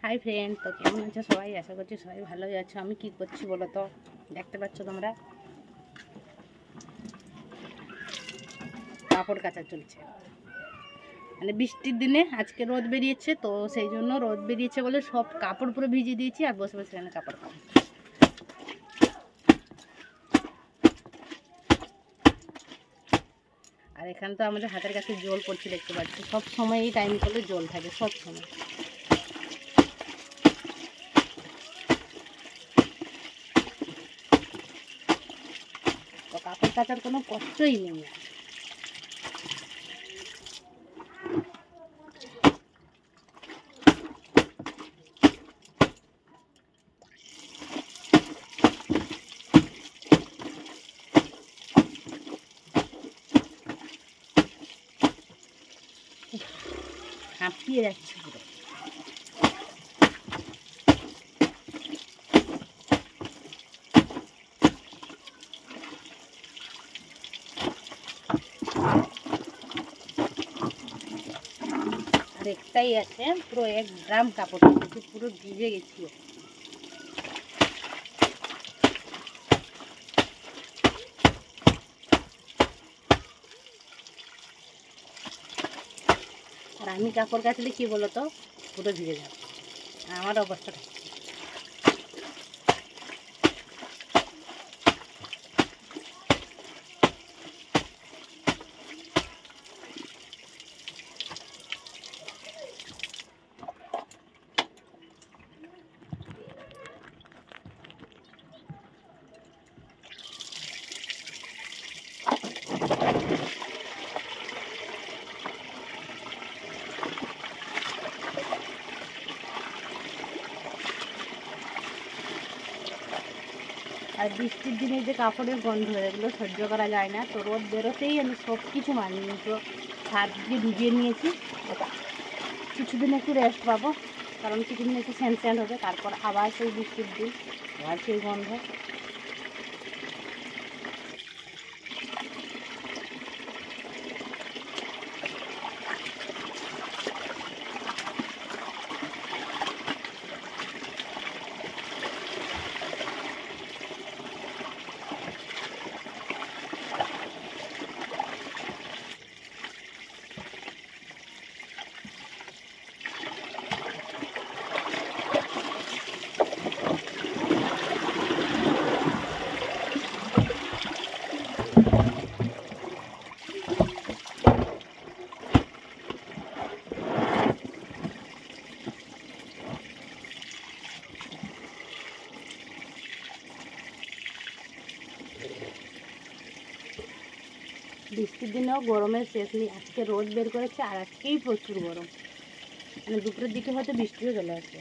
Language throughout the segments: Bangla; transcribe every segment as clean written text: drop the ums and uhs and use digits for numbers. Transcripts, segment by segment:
হাই ফ্রেন্ড, তো কেমন আছো সবাই? আশা করছি সবাই ভালোই আছো। আমি কি করছি বলো তো, দেখতে পাচ্ছ তোমরা, কাপড় কাচা চলছে। মানে বৃষ্টির দিনে আজকে রোদ বেরিয়েছে, তো সেই জন্য রোদ বেরিয়েছে বলে সব কাপড় পুরো ভিজিয়ে দিয়েছি আর বসে বসে এখানে কাপড় কাচি। আর এখানে তো আমাদের হাতের কাছে জল পড়ছে, দেখতে পাচ্ছি। সব সময় এই টাইম করলে জল থাকে, সব সময়। তো কাপড় কাচার কোনো কষ্টই নেই। হাঁপিয়ে যাচ্ছে পুরো। আর একটাই আছে, পুরো 1 ড্রাম কাপড়, পুরো ভিজে গেছিল। আর আমি কাপড় কাচলে কি বলো তো, পুরো ভিজে যাবে। আমার অবস্থাটা আর বৃষ্টির দিনে যে কাপড়ের গন্ধ, এগুলো সহ্য করা যায় না। তো রোদ বেরোতেই আমি সব কিছু মানিয়ে তো ছাদ দিয়ে ভিজিয়ে নিয়েছি। কিছুদিন একটু রেস্ট পাবো, কারণ কিছুদিন একটু স্যান্ড হবে, তারপর আবার সেই বৃষ্টির দিন, আবার সেই গন্ধ। বৃষ্টির দিনেও গরমের শেষ নেই। আজকে রোদ বের করেছে আর আজকেই প্রচুর গরম। মানে দুপুরের দিকে হয়তো বৃষ্টিও চলে আসবে।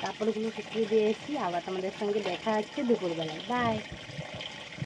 কাপড়গুলো শুকিয়ে দিয়ে এসেছি, আবার তোমাদের সঙ্গে দেখা হচ্ছে দুপুরবেলায়। বাই।